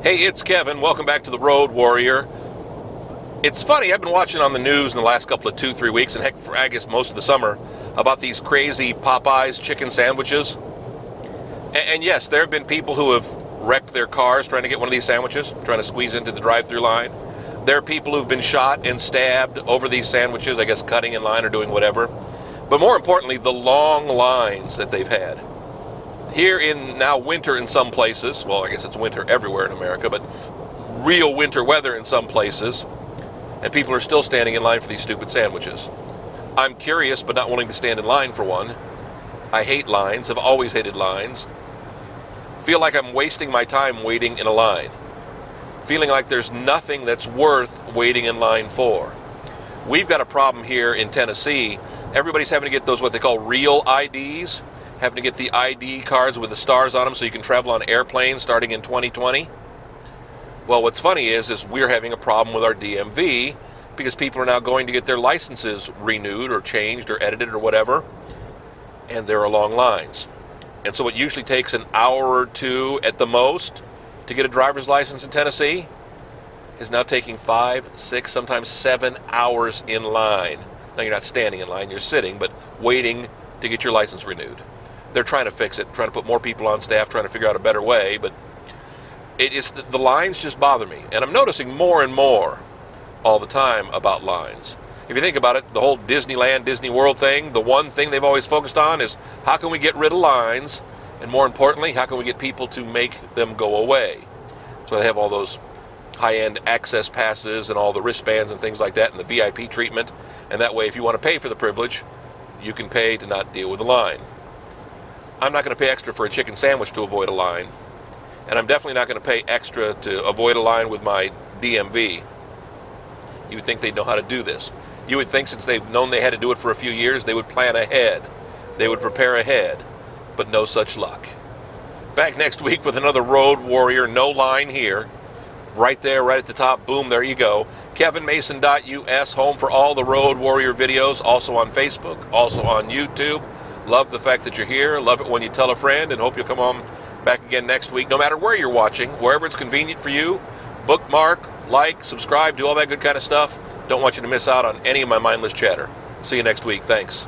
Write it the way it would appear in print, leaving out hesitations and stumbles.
Hey, it's Kevin. Welcome back to the Road Warrior. It's funny, I've been watching on the news in the last couple of 2-3 weeks, and heck, for I guess most of the summer, about these crazy Popeyes chicken sandwiches. And yes, there have been people who have wrecked their cars trying to get one of these sandwiches, trying to squeeze into the drive-through line. There are people who've been shot and stabbed over these sandwiches, I guess cutting in line or doing whatever. But more importantly, the long lines that they've had. Here in now winter in some places, well, I guess it's winter everywhere in America, but real winter weather in some places, and people are still standing in line for these stupid sandwiches. I'm curious, but not willing to stand in line for one. I hate lines, have always hated lines. Feel like I'm wasting my time waiting in a line. Feeling like there's nothing that's worth waiting in line for. We've got a problem here in Tennessee. Everybody's having to get those, what they call real IDs. Having to get the ID cards with the stars on them so you can travel on airplanes starting in 2020. Well, what's funny is we're having a problem with our DMV because people are now going to get their licenses renewed or changed or edited or whatever, and there are long lines. And so what usually takes an hour or two at the most to get a driver's license in Tennessee is now taking 5, 6, sometimes 7 hours in line. Now, you're not standing in line, you're sitting, but waiting to get your license renewed. They're trying to fix it, trying to put more people on staff, trying to figure out a better way, but the lines just bother me. And I'm noticing more and more all the time about lines. If you think about it, the whole Disneyland, Disney World thing, the one thing they've always focused on is how can we get rid of lines, and more importantly, how can we get people to make them go away? So they have all those high-end access passes and all the wristbands and things like that and the VIP treatment, and that way if you want to pay for the privilege, you can pay to not deal with the line. I'm not going to pay extra for a chicken sandwich to avoid a line, and I'm definitely not going to pay extra to avoid a line with my DMV. You would think they'd know how to do this. You would think since they've known they had to do it for a few years, they would plan ahead. They would prepare ahead, but no such luck. Back next week with another Road Warrior, no line here. Right there, right at the top, boom, there you go. KevinMason.us, home for all the Road Warrior videos, also on Facebook, also on YouTube. Love the fact that you're here. Love it when you tell a friend, and hope you'll come on back again next week. No matter where you're watching, wherever it's convenient for you, bookmark, like, subscribe, do all that good kind of stuff. Don't want you to miss out on any of my mindless chatter. See you next week. Thanks.